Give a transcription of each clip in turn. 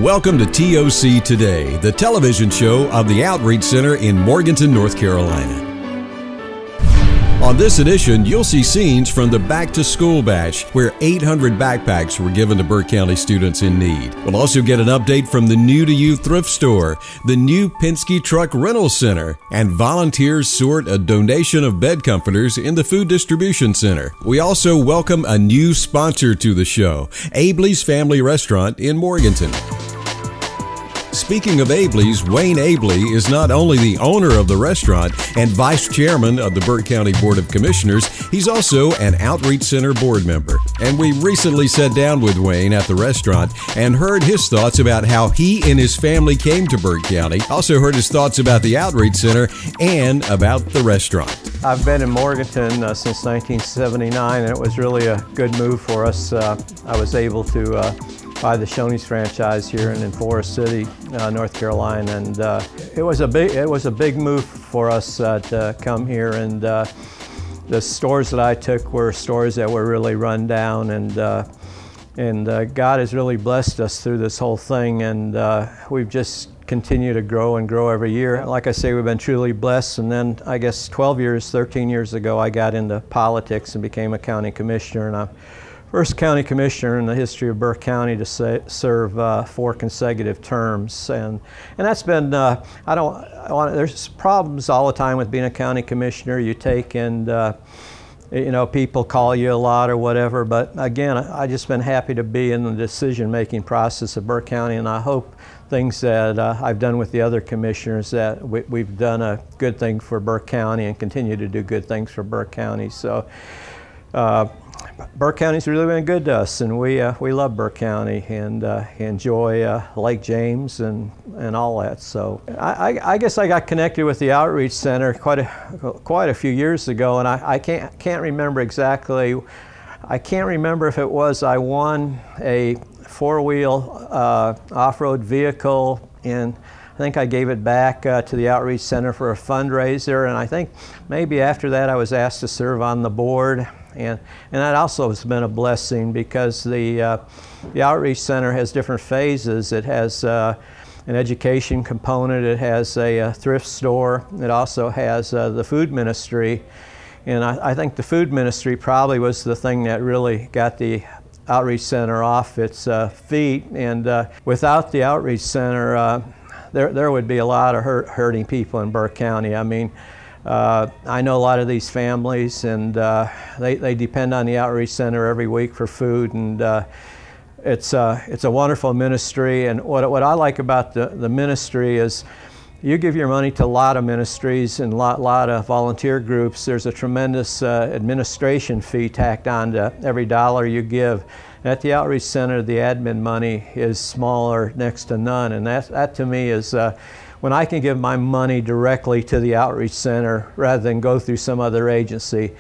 Welcome to TOC Today, the television show of the Outreach Center in Morganton, North Carolina. On this edition, you'll see scenes from the Back to School Bash, where 800 backpacks were given to Burke County students in need. We'll also get an update from the New to You thrift store, the new Penske Truck Rental Center, and volunteers sort a donation of bed comforters in the Food Distribution Center. We also welcome a new sponsor to the show, Abley's Family Restaurant in Morganton. Speaking of Abley's, Wayne Abley is not only the owner of the restaurant and vice chairman of the Burke County Board of Commissioners, he's also an Outreach Center board member. And we recently sat down with Wayne at the restaurant and heard his thoughts about how he and his family came to Burke County. Also heard his thoughts about the Outreach Center and about the restaurant. I've been in Morganton since 1979, and it was really a good move for us. I was able to buy the Shoney's franchise here in Forest City, North Carolina, and it was a big move for us to come here. And the stores that I took were stores that were really run down, and God has really blessed us through this whole thing, and we've just continued to grow and grow every year. Like I say, we've been truly blessed. And then I guess 13 years ago, I got into politics and became a county commissioner, and I'm first county commissioner in the history of Burke County to serve 4 consecutive terms, and that's been there's problems all the time with being a county commissioner. You take and people call you a lot or whatever, but again, I just been happy to be in the decision-making process of Burke County, and I hope things that I've done with the other commissioners that we've done a good thing for Burke County and continue to do good things for Burke County. So. Burke County's really been good to us, and we love Burke County and enjoy Lake James and all that. So I guess I got connected with the Outreach Center quite a few years ago, and I can't remember exactly. I can't remember if it was I won a 4-wheel off-road vehicle, and I think I gave it back to the Outreach Center for a fundraiser, and I think maybe after that I was asked to serve on the board. And that also has been a blessing, because the Outreach Center has different phases. It has an education component, it has a thrift store, it also has the food ministry. And I think the food ministry probably was the thing that really got the Outreach Center off its feet. And without the Outreach Center, there would be a lot of hurting people in Burke County. I mean, I know a lot of these families, and they depend on the Outreach Center every week for food, and it's a wonderful ministry. And what I like about the ministry is you give your money to a lot of ministries and a lot of volunteer groups. There's a tremendous administration fee tacked on to every dollar you give. At the Outreach Center, the admin money is small or next to none, and that to me is when I can give my money directly to the Outreach Center rather than go through some other agency,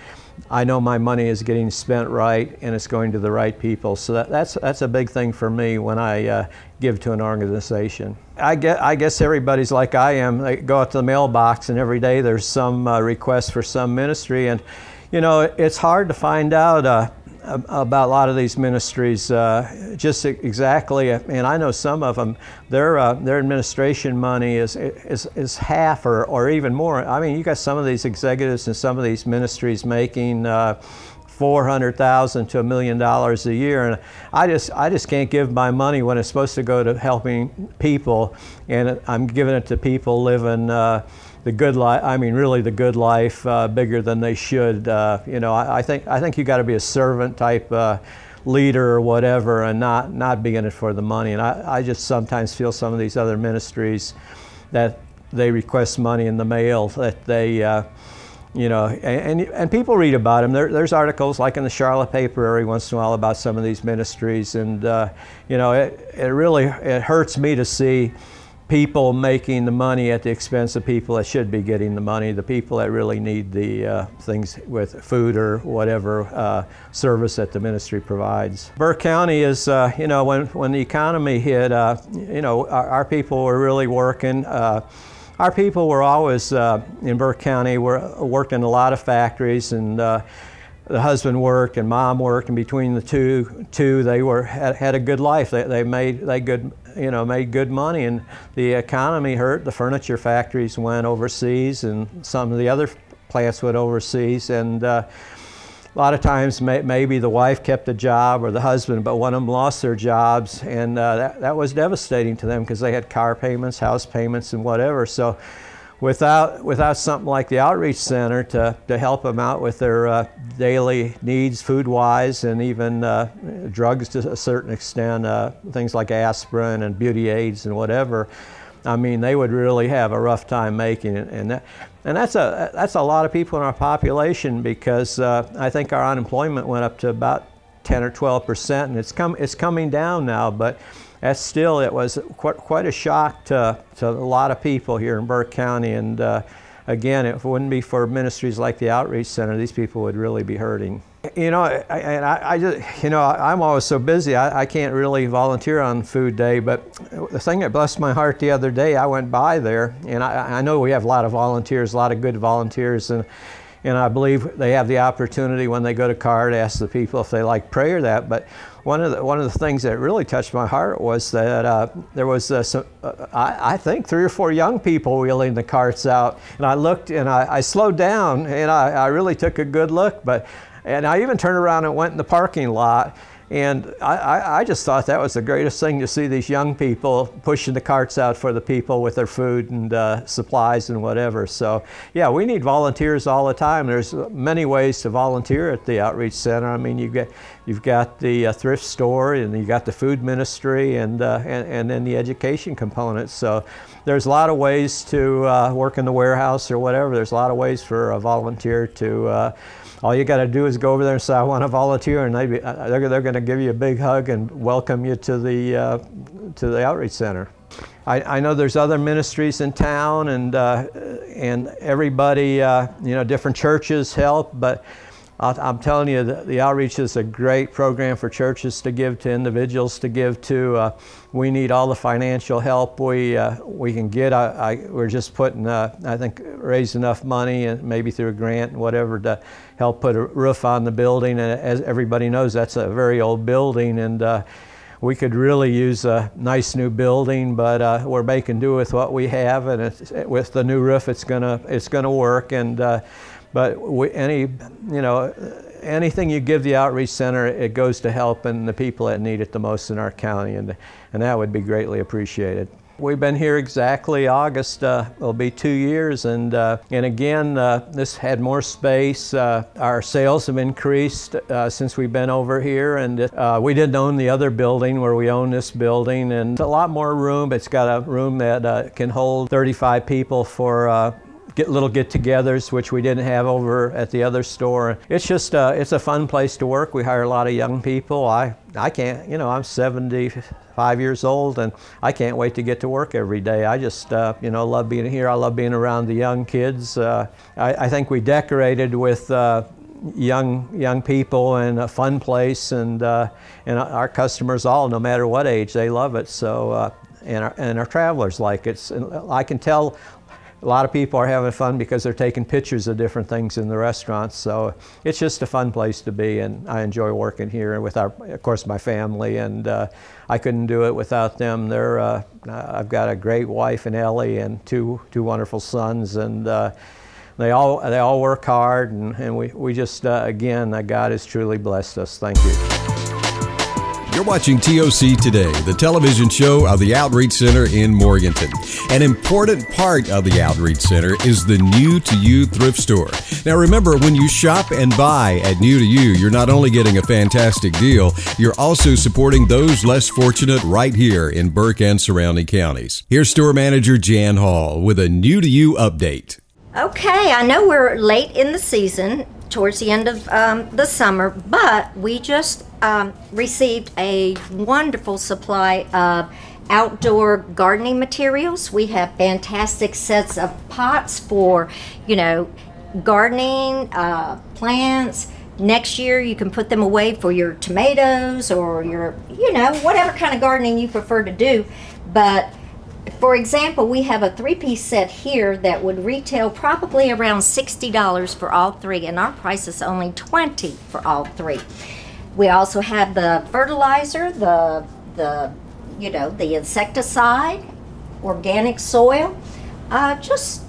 I know my money is getting spent right and it's going to the right people. So that's a big thing for me when I give to an organization. I guess everybody's like I am. They go out to the mailbox, and every day there's some request for some ministry, and it's hard to find out about a lot of these ministries just exactly, and I know some of them, their administration money is half or even more. I mean, you got some of these executives in some of these ministries making $400,000 to $1 million a year, and I just can't give my money when it's supposed to go to helping people, and I'm giving it to people living the good life. I mean, really the good life, bigger than they should. I think you got to be a servant type leader or whatever, and not be in it for the money. And I just sometimes feel some of these other ministries that they request money in the mail that they. And people read about them. There's articles like in the Charlotte paper every once in a while about some of these ministries, and it really hurts me to see people making the money at the expense of people that should be getting the money, the people that really need the things with food or whatever service that the ministry provides. Burke County is, when the economy hit, our people were really working. Our people were always in Burke County, worked in a lot of factories, and the husband worked and mom worked, and between the two they had a good life. They made good money, and the economy hurt. The furniture factories went overseas, and some of the other plants went overseas, and a lot of times maybe the wife kept a job or the husband, but one of them lost their jobs, and that was devastating to them because they had car payments, house payments, and whatever. So without something like the Outreach Center to help them out with their daily needs, food-wise, and even drugs to a certain extent, things like aspirin and beauty aids and whatever, I mean, they would really have a rough time making it. And that's a lot of people in our population, because I think our unemployment went up to about 10 or 12%, and it's coming down now, but that's still, it was quite a shock to a lot of people here in Burke County. And again, if it wouldn't be for ministries like the Outreach Center, these people would really be hurting. You know, I just, you know, I'm always so busy, I can't really volunteer on Food Day, but the thing that blessed my heart the other day, I went by there, and I know we have a lot of volunteers, a lot of good volunteers, and I believe they have the opportunity when they go to CAR to ask the people if they like prayer or that. But one of the things that really touched my heart was that there was I think 3 or 4 young people wheeling the carts out, and I looked and I slowed down, and I really took a good look, and I even turned around and went in the parking lot. And I just thought that was the greatest thing, to see these young people pushing the carts out for the people with their food and supplies and whatever. So yeah, we need volunteers all the time. There's many ways to volunteer at the Outreach Center. I mean, you've got the thrift store, and you've got the food ministry, and then the education component. So there's a lot of ways to work in the warehouse or whatever. There's a lot of ways for a volunteer to all you got to do is go over there and say, I want to volunteer, and they're going to give you a big hug and welcome you to the Outreach Center. I know there's other ministries in town, and everybody, you know, different churches help, but I'm telling you, the Outreach is a great program for churches to give to, individuals to give to. We need all the financial help we can get. We're just putting, I think, raise enough money, and maybe through a grant and whatever, to help put a roof on the building. And as everybody knows, that's a very old building, and we could really use a nice new building, but we're making do with what we have, and with the new roof, it's gonna work. And but anything you give the Outreach Center, it goes to helping the people that need it the most in our county, and that would be greatly appreciated. We've been here exactly August, it'll be 2 years, and again, this had more space. Our sales have increased since we've been over here, and we didn't own the other building where we own this building, and it's a lot more room. It's got a room that can hold 35 people for little get-togethers, which we didn't have over at the other store. It's just it's a fun place to work. We hire a lot of young people. I can't, you know, I'm 75 years old, and I can't wait to get to work every day. I just you know, love being here. I love being around the young kids. I think we decorated with young people, and a fun place, and our customers all, no matter what age, they love it. So and our travelers like it. I can tell a lot of people are having fun because they're taking pictures of different things in the restaurants. So it's just a fun place to be, and I enjoy working here with of course, my family, and I couldn't do it without them. I've got a great wife in Ellie, and two wonderful sons, and they all work hard, and we just again, God has truly blessed us. Thank you. You're watching TOC Today, the television show of the Outreach Center in Morganton. An important part of the Outreach Center is the New to You thrift store. Now remember, when you shop and buy at New to You, you're not only getting a fantastic deal, you're also supporting those less fortunate right here in Burke and surrounding counties. Here's store manager Jan Hall with a New to You update. Okay, I know we're late in the season, towards the end of the summer, but we just received a wonderful supply of outdoor gardening materials. We have fantastic sets of pots for, you know, gardening, plants. Next year you can put them away for your tomatoes or your, you know, whatever kind of gardening you prefer to do. But For example, we have a three-piece set here that would retail probably around $60 for all three, and our price is only $20 for all three. We also have the fertilizer, the insecticide, organic soil, just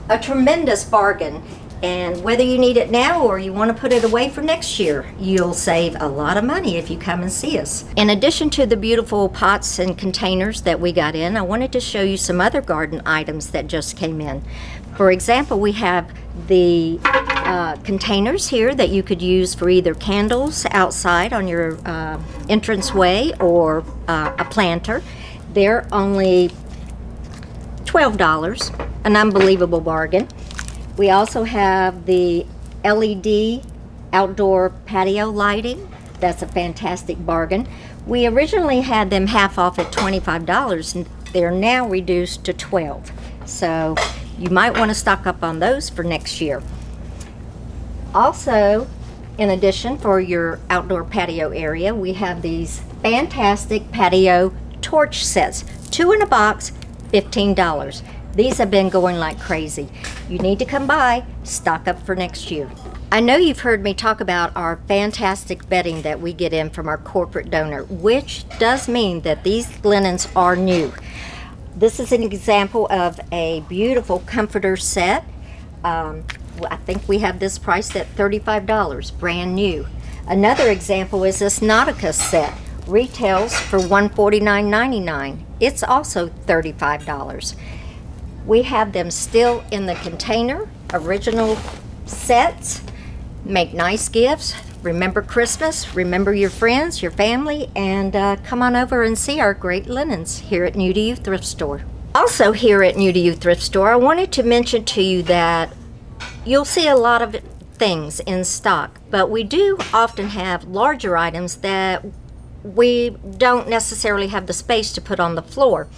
a tremendous bargain. And whether you need it now or you want to put it away for next year, you'll save a lot of money if you come and see us. In addition to the beautiful pots and containers that we got in, I wanted to show you some other garden items that just came in. For example, we have the containers here that you could use for either candles outside on your entranceway or a planter. They're only $12, an unbelievable bargain. We also have the LED outdoor patio lighting. That's a fantastic bargain. We originally had them half off at $25, and they're now reduced to $12. So you might want to stock up on those for next year. Also, in addition, for your outdoor patio area, we have these fantastic patio torch sets. 2 in a box, $15. These have been going like crazy. You need to come by, stock up for next year. I know you've heard me talk about our fantastic bedding that we get in from our corporate donor, which does mean that these linens are new. This is an example of a beautiful comforter set. I think we have this priced at $35, brand new. Another example is this Nautica set. Retails for $149.99. It's also $35. We have them still in the container, original sets. Make nice gifts. Remember Christmas, remember your friends, your family, and come on over and see our great linens here at New to You Thrift Store. Also here at New to You Thrift Store, I wanted to mention to you that you'll see a lot of things in stock, but we do often have larger items that we don't necessarily have the space to put on the floor.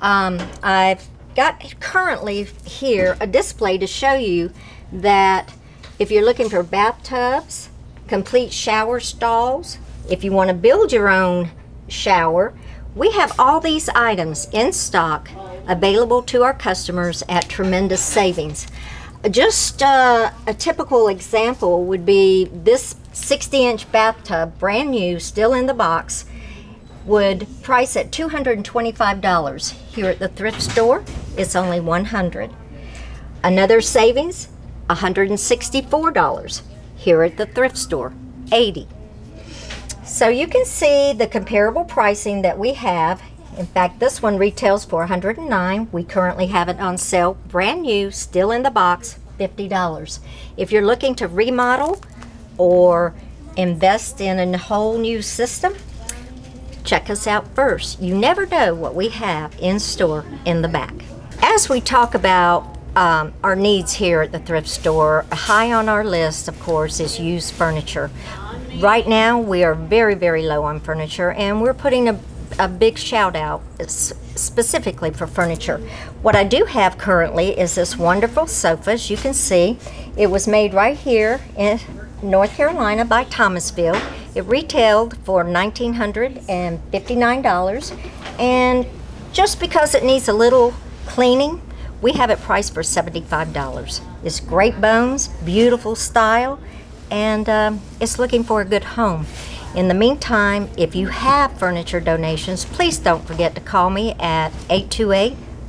I've got currently here a display to show you that if you're looking for bathtubs, complete shower stalls, if you want to build your own shower, we have all these items in stock available to our customers at tremendous savings. Just a typical example would be this 60-inch bathtub, brand new, still in the box, would price at $225. Here at the thrift store, it's only $100. Another savings, $164. Here at the thrift store, $80. So you can see the comparable pricing that we have. In fact, this one retails for $109. We currently have it on sale, brand new, still in the box, $50. If you're looking to remodel or invest in a whole new system, check us out first. You never know what we have in store in the back. As we talk about our needs here at the thrift store, high on our list, of course, is used furniture. Right now, we are very, very low on furniture, and we're putting a big shout out specifically for furniture. What I do have currently is this wonderful sofa. As you can see, it was made right here in North Carolina by Thomasville. It retailed for $1,959, and just because it needs a little cleaning, we have it priced for $75. It's great bones, beautiful style, and it's looking for a good home. In the meantime, if you have furniture donations, please don't forget to call me at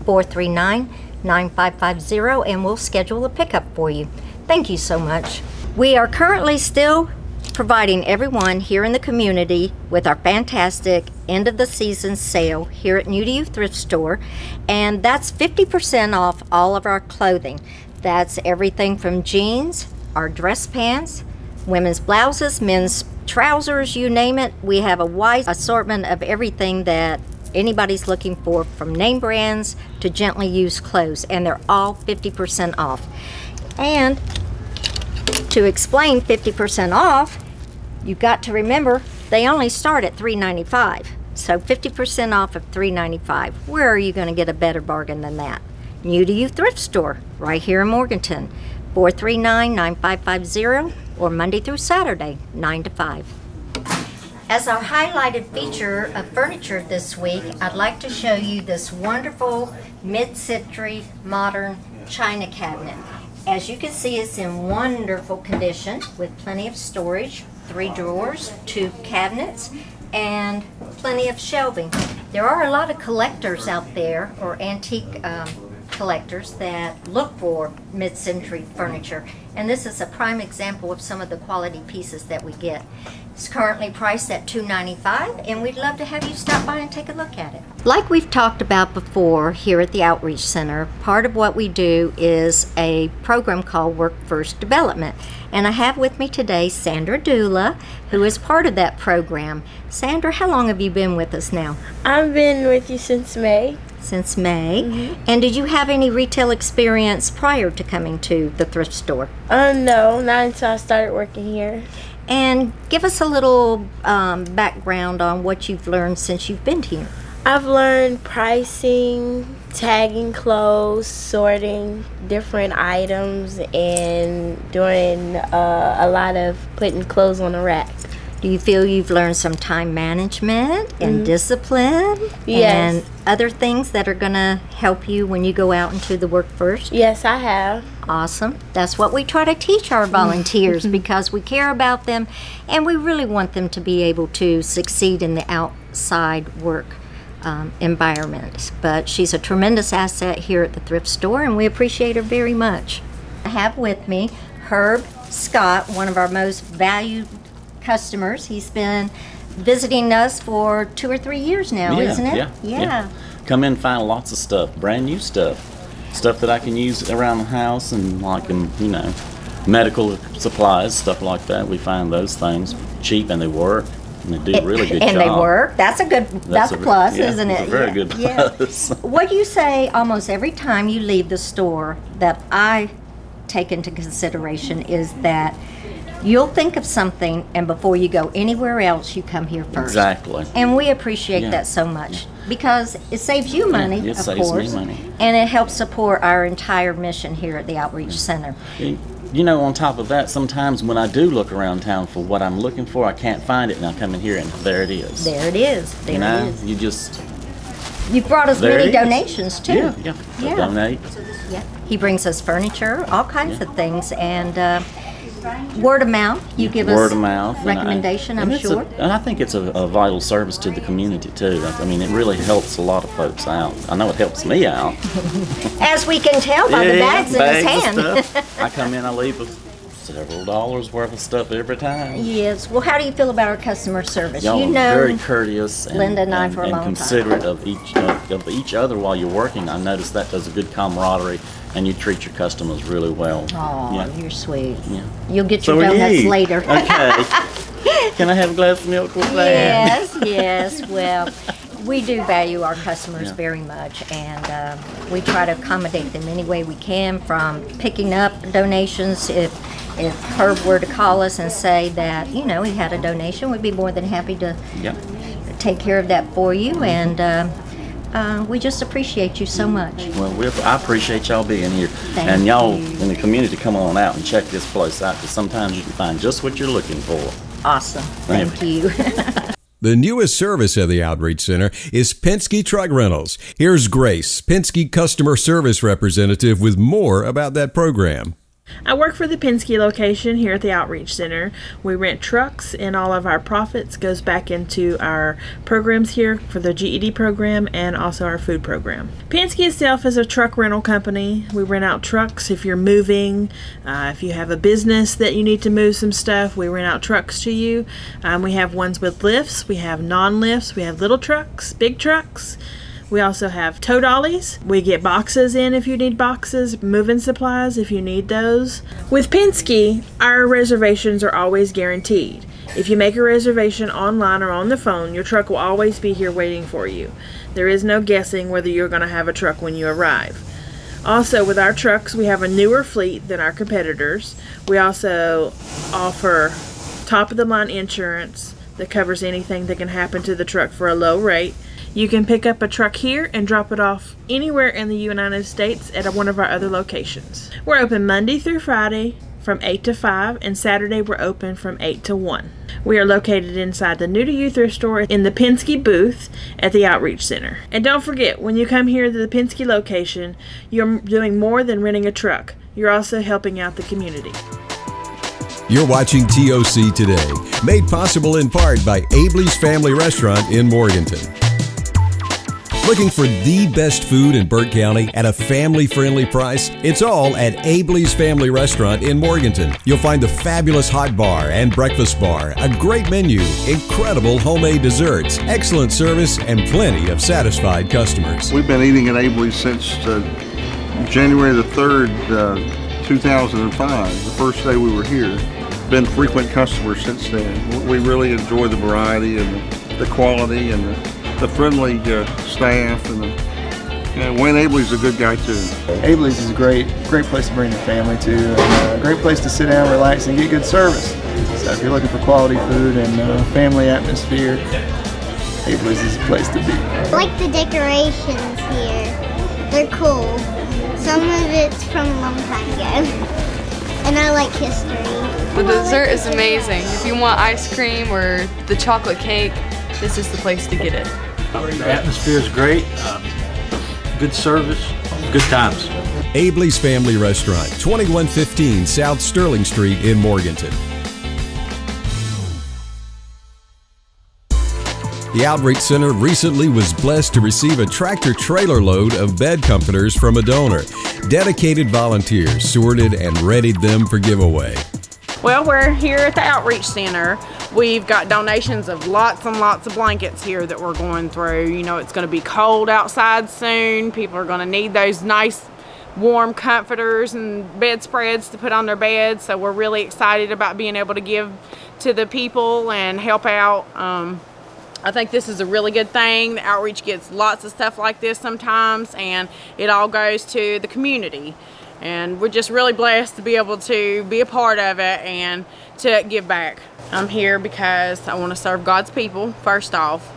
828-439-9550, and we'll schedule a pickup for you. Thank you so much. We are currently still providing everyone here in the community with our fantastic end of the season sale here at New to You Thrift Store, and that's 50% off all of our clothing. That's everything from jeans, our dress pants, women's blouses, men's trousers, you name it. We have a wide assortment of everything that anybody's looking for, from name brands to gently used clothes, and they're all 50% off. And to explain 50% off, you've got to remember they only start at $3.95. So 50% off of $3.95. Where are you going to get a better bargain than that? New to You Thrift Store, right here in Morganton, 439-9550, or Monday through Saturday, 9 to 5. As our highlighted feature of furniture this week, I'd like to show you this wonderful mid-century modern china cabinet. As you can see, it's in wonderful condition with plenty of storage, 3 drawers, 2 cabinets, and plenty of shelving. There are a lot of collectors out there, or antique collectors, that look for mid-century furniture, and this is a prime example of some of the quality pieces that we get. It's currently priced at $295, and we'd love to have you stop by and take a look at it. Like we've talked about before here at the Outreach Center, part of what we do is a program called Workforce Development, and I have with me today Sandra Dula, who is part of that program. Sandra, how long have you been with us now? I've been with you since May. Since May. And did you have any retail experience prior to coming to the thrift store? No, not until I started working here. And give us a little background on what you've learned since you've been here. I've learned pricing, tagging clothes, sorting different items, and doing a lot of putting clothes on a rack. Do you feel you've learned some time management and discipline? Yes. And other things that are going to help you when you go out into the workforce? Yes, I have. Awesome. That's what we try to teach our volunteers because we care about them and we really want them to be able to succeed in the outside work environment. But she's a tremendous asset here at the thrift store and we appreciate her very much. I have with me Herb Scott, one of our most valued customers. He's been visiting us for 2 or 3 years now, isn't it? Yeah. Come in and find lots of stuff, brand new stuff that I can use around the house, and like, you know, medical supplies, stuff like that. We find those things cheap and they work, and they do really good job. And they work. That's a plus, isn't it? It's a very good plus. What you say almost every time you leave the store that I take into consideration is that you'll think of something, and before you go anywhere else, you come here first. Exactly. And we appreciate that so much because it saves you money, it of saves course, me money. And it helps support our entire mission here at the Outreach Center. You know, on top of that, sometimes when I do look around town for what I'm looking for, I can't find it, and I come in here and there it is. There it is. There it is. You just... You've brought us many donations, too. Yeah. Donate. Yeah. He brings us furniture, all kinds of things, and word of mouth. You give us word of mouth recommendation, I'm sure. And I think it's a vital service to the community too. I mean, it really helps a lot of folks out. I know it helps me out. As we can tell by the bags in his hand. I come in, I leave with several dollars worth of stuff every time. Yes. Well, how do you feel about our customer service? Y'all you are know, very courteous Linda and I for a long considerate time. of each other while you're working. I notice that does a good camaraderie. And you treat your customers really well. Oh, you're sweet. Yeah. You'll get your donuts later. Okay. Can I have a glass of milk with that? Yes. Well, we do value our customers very much, and we try to accommodate them any way we can, from picking up donations. If Herb were to call us and say that, you know, he had a donation, we'd be more than happy to take care of that for you. And we just appreciate you so much. Well, I appreciate y'all being here. Thank y'all you. in the community, come on out and check this place out, because sometimes you can find just what you're looking for. Awesome. Thank you. The newest service of the Outreach Center is Penske Truck Rentals. Here's Grace, Penske Customer Service Representative, with more about that program. I work for the Penske location here at the Outreach Center. We rent trucks, and all of our profits goes back into our programs here for the GED program and also our food program. Penske itself is a truck rental company. We rent out trucks if you're moving. If you have a business that you need to move some stuff, we rent out trucks to you. We have ones with lifts, we have non-lifts, we have little trucks, big trucks. We also have tow dollies. We get boxes in if you need boxes, moving supplies if you need those. With Penske, our reservations are always guaranteed. If you make a reservation online or on the phone, your truck will always be here waiting for you. There is no guessing whether you're going to have a truck when you arrive. Also, with our trucks, we have a newer fleet than our competitors. We also offer top-of-the-line insurance that covers anything that can happen to the truck for a low rate. You can pick up a truck here and drop it off anywhere in the United States at one of our other locations. We're open Monday through Friday from 8 to 5, and Saturday we're open from 8 to 1. We are located inside the New to You thrift store in the Penske booth at the Outreach Center. And don't forget, when you come here to the Penske location, you're doing more than renting a truck. You're also helping out the community. You're watching TOC Today, made possible in part by Abley's Family Restaurant in Morganton. Looking for the best food in Burke County at a family-friendly price? It's all at Abley's Family Restaurant in Morganton. You'll find the fabulous hot bar and breakfast bar, a great menu, incredible homemade desserts, excellent service, and plenty of satisfied customers. We've been eating at Abley's since January the 3rd, 2005, the first day we were here. Been frequent customers since then. We really enjoy the variety and the quality and the friendly staff, and Wayne Abley's a good guy too. Abley's is a great place to bring the family to, and a great place to sit down, relax, and get good service. So if you're looking for quality food and family atmosphere, Abley's is a place to be. I like the decorations here. They're cool. Some of it's from a long time ago. And I like history. The dessert is amazing. If you want ice cream or the chocolate cake, this is the place to get it. The atmosphere is great, good service, good times. Abley's Family Restaurant, 2115 South Sterling Street in Morganton. The Outreach Center recently was blessed to receive a tractor-trailer load of bed comforters from a donor. Dedicated volunteers sorted and readied them for giveaway. Well, we're here at the Outreach Center. We've got donations of lots and lots of blankets here that we're going through. You know, it's going to be cold outside soon. People are going to need those nice warm comforters and bedspreads to put on their beds. So we're really excited about being able to give to the people and help out. I think this is a really good thing. The Outreach gets lots of stuff like this sometimes, and it all goes to the community. And we're just really blessed to be able to be a part of it and to give back. I'm here because I want to serve God's people, first off.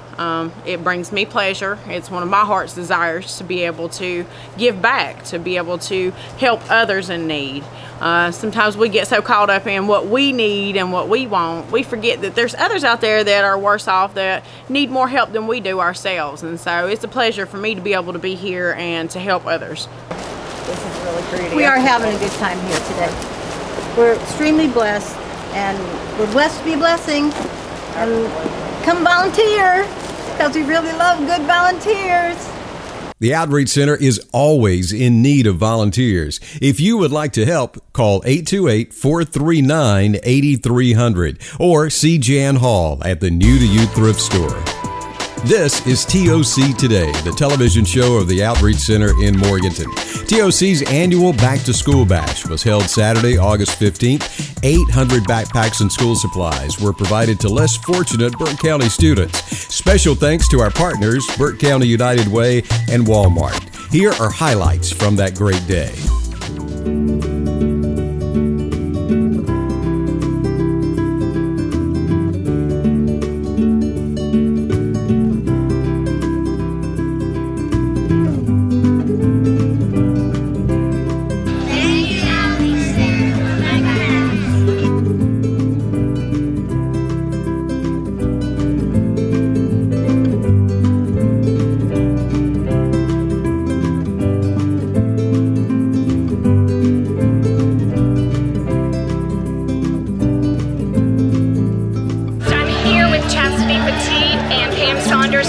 It brings me pleasure. It's one of my heart's desires to be able to give back, to be able to help others in need. Sometimes we get so caught up in what we need and what we want, we forget that there's others out there that are worse off, that need more help than we do ourselves. And so it's a pleasure for me to be able to be here and to help others. This is really pretty. We are having a good time here today. We're extremely blessed, and we're blessed to be a blessing. And come volunteer, because we really love good volunteers. The Outreach Center is always in need of volunteers. If you would like to help, call 828-439-8300 or see Jan Hall at the New to You Thrift Store. This is TOC Today, the television show of the Outreach Center in Morganton. TOC's annual Back to School Bash was held Saturday, August 15th. 800 backpacks and school supplies were provided to less fortunate Burke County students. Special thanks to our partners, Burke County United Way and Walmart. Here are highlights from that great day.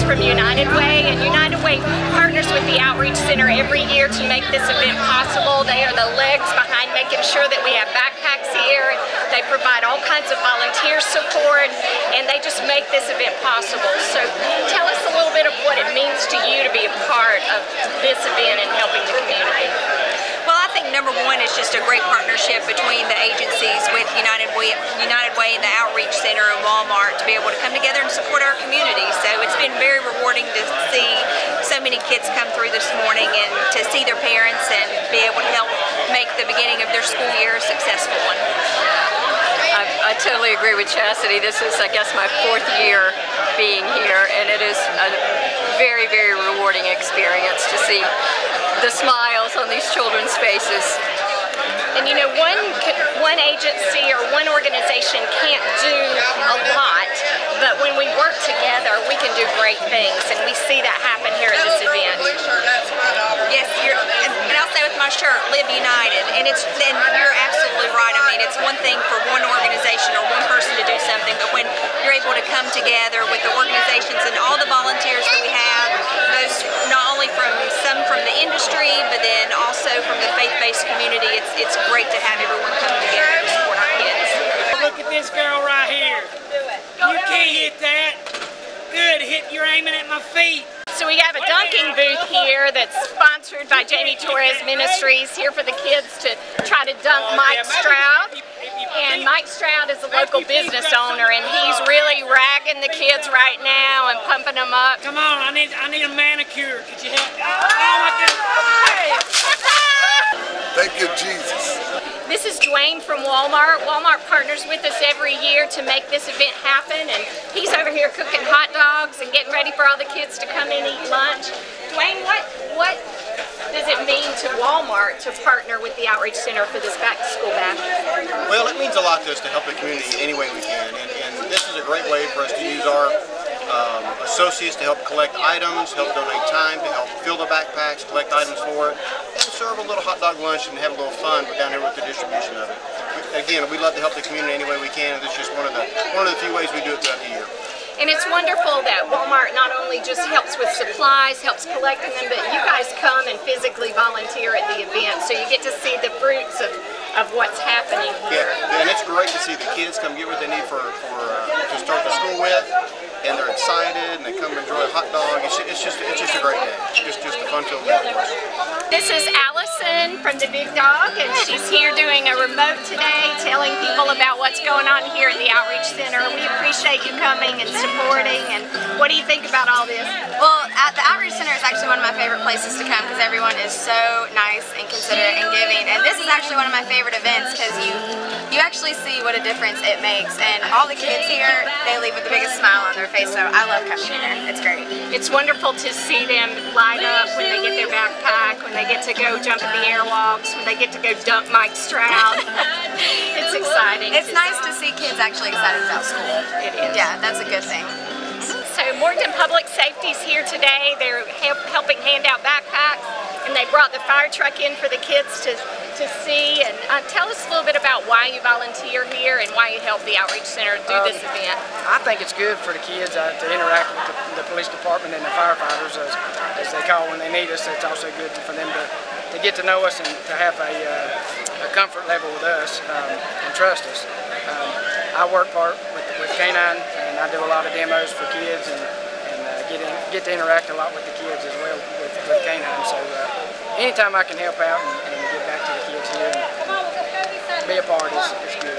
From United Way, and United Way partners with the Outreach Center every year to make this event possible. They are the legs behind making sure that we have backpacks here. They provide all kinds of volunteer support, and they just make this event possible. So tell us a little bit of what it means to you to be a part of this event and helping the community. Well, I think number one is just a great partnership between the agencies with United Way and the Outreach Center and Walmart to be able to come together and support our community. So it's been very rewarding to see so many kids come through this morning and to see their parents and be able to help make the beginning of their school year a successful one. I totally agree with Chastity. This is, I guess, my 4th year being here, and it is a very, very rewarding experience to see the smiles on these children's faces. And you know, one agency or one organization can't do a lot, but when we work together, we can do great things, and we see that happen here at this event. Yes, and I'll say with my shirt, live united, and you're absolutely right. I mean, it's one thing for one organization or one person to do something, but when you're able to come together with the organizations and all the volunteers that we have, those not only from the industry, but then also from the faith-based community, it's great to have everyone come together to support our kids. Look at this girl right here. You can't hit that. Good, you're aiming at my feet. So we have a dunking booth here that's sponsored by Jamie Torres Ministries, here for the kids to try to dunk Mike Stroud. And Mike Stroud is a local business owner, and he's really ragging the kids right now and pumping them up. Come on, I need a manicure. Could you help? Oh my goodness. Thank you, Jesus. This is Dwayne from Walmart. Walmart partners with us every year to make this event happen, and he's over here cooking hot dogs and getting ready for all the kids to come in and eat lunch. Dwayne, what does it mean to Walmart to partner with the Outreach Center for this back-to-school bash? Well, it means a lot to us to help the community any way we can, and this is a great way for us to use our associates to help collect items, help donate time to help fill the backpacks, collect items for it, and serve a little hot dog lunch and have a little fun down here with the distribution of it. Again, we love to help the community any way we can, and this is just one of the few ways we do it throughout the year. And it's wonderful that Walmart not only just helps with supplies, helps collecting them, but you guys come and physically volunteer at the event, so you get to see the fruits of what's happening here. Yeah, and it's great to see the kids come get what they need to start the school with, and they're excited, and they come enjoy a hot dog. It's just a great day. It's just a fun-filled day for us. This is Allison from the Big Dog, and she's here doing a remote today, telling people about what's going on here at the Outreach Center. We appreciate you coming and supporting, and what do you think about all this? Well, the Outreach Center is actually one of my favorite places to come because everyone is so nice and considerate and giving, and this is actually one of my favorite events because you actually see what a difference it makes, and all the kids here, they leave with the biggest smile on their face, so I love coming here. It's great. It's wonderful to see them light up when they get their backpack, when they get to go jump in the airwalks, when they get to go dunk Mike Stroud. It's exciting. It's nice to see kids actually excited about school. It is. Yeah, that's a good thing. So Morganton Public Safety's here today. They're helping hand out backpacks, and they brought the fire truck in for the kids to see. And tell us a little bit about why you volunteer here and why you help the Outreach Center do this event. I think it's good for the kids to interact with the police department and the firefighters as they call when they need us. It's also good for them to get to know us and to have a comfort level with us and trust us. I work part with K-9, and I do a lot of demos for kids and get to interact a lot with the kids as well with K-9. So anytime I can help out and get back to the kids here and be a part is good.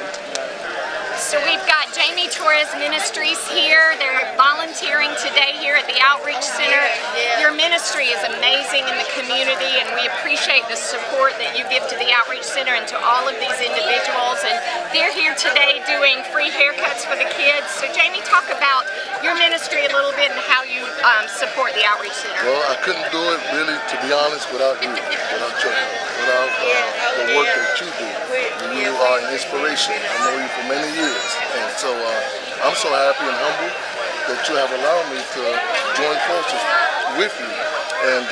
So we've got Jamie Torres Ministries here. They're volunteering today here at the Outreach Center. Your ministry is amazing in the community, and we appreciate the support that you give to the Outreach Center and to all of these individuals. And they're here today doing free haircuts for the kids. So Jamie, talk about your ministry a little bit and how you support the Outreach Center. Well, I couldn't do it really, to be honest, without you, without your help, without the work that you do. You are an inspiration. I know you for many years. And so I'm so happy and humble that you have allowed me to join forces with you. And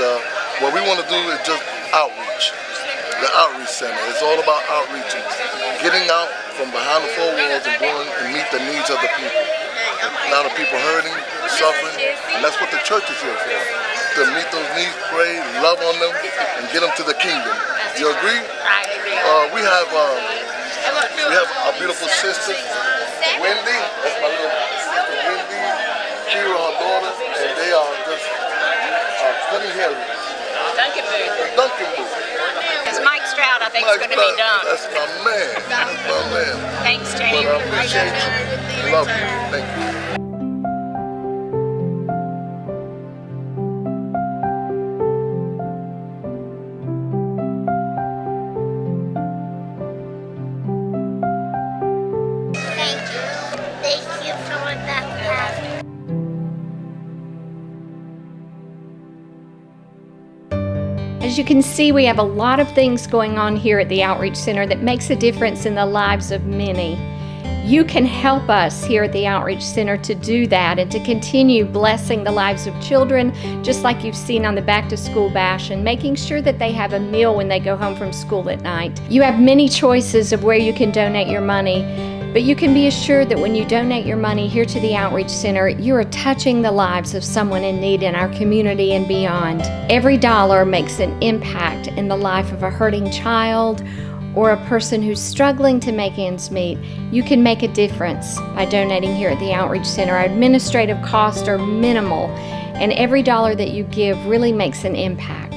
what we want to do is just outreach. The Outreach Center. It's all about outreaching. Getting out from behind the four walls and going and meet the needs of the people. A lot of people hurting, suffering, and that's what the church is here for. To meet those needs, pray, love on them, and get them to the kingdom. You agree? I agree. We have a beautiful sister, Wendy. That's my little sister, Wendy, Kira, her daughter, and they are just cutting hair. Duncan booth. Duncan booth. Because Mike Stroud, I think, is going to be done. That's my man. That's my man. Thanks, Jamie. But I appreciate you. Love you. Thank you. As As you can see, we have a lot of things going on here at the Outreach Center that makes a difference in the lives of many. You can help us here at the Outreach Center to do that and to continue blessing the lives of children, just like you've seen on the Back to School Bash, and making sure that they have a meal when they go home from school at night. You have many choices of where you can donate your money, but you can be assured that when you donate your money here to the Outreach Center, you are touching the lives of someone in need in our community and beyond. Every dollar makes an impact in the life of a hurting child or a person who's struggling to make ends meet. You can make a difference by donating here at the Outreach Center. Our administrative costs are minimal, and every dollar that you give really makes an impact.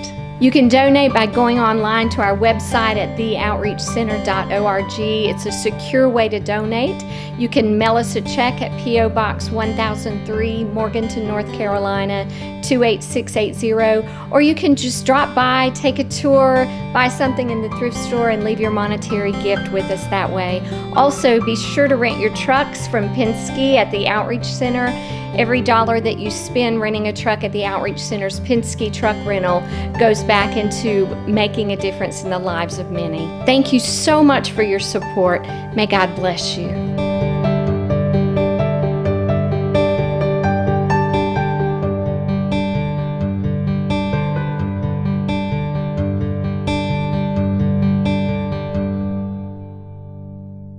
You can donate by going online to our website at theoutreachcenter.org. It's a secure way to donate. You can mail us a check at P.O. Box 1003, Morganton, North Carolina, 28680, or you can just drop by, take a tour, buy something in the thrift store, and leave your monetary gift with us that way. Also, be sure to rent your trucks from Penske at the Outreach Center. Every dollar that you spend renting a truck at the Outreach Center's Penske truck rental goes back into making a difference in the lives of many. Thank you so much for your support. May God bless you.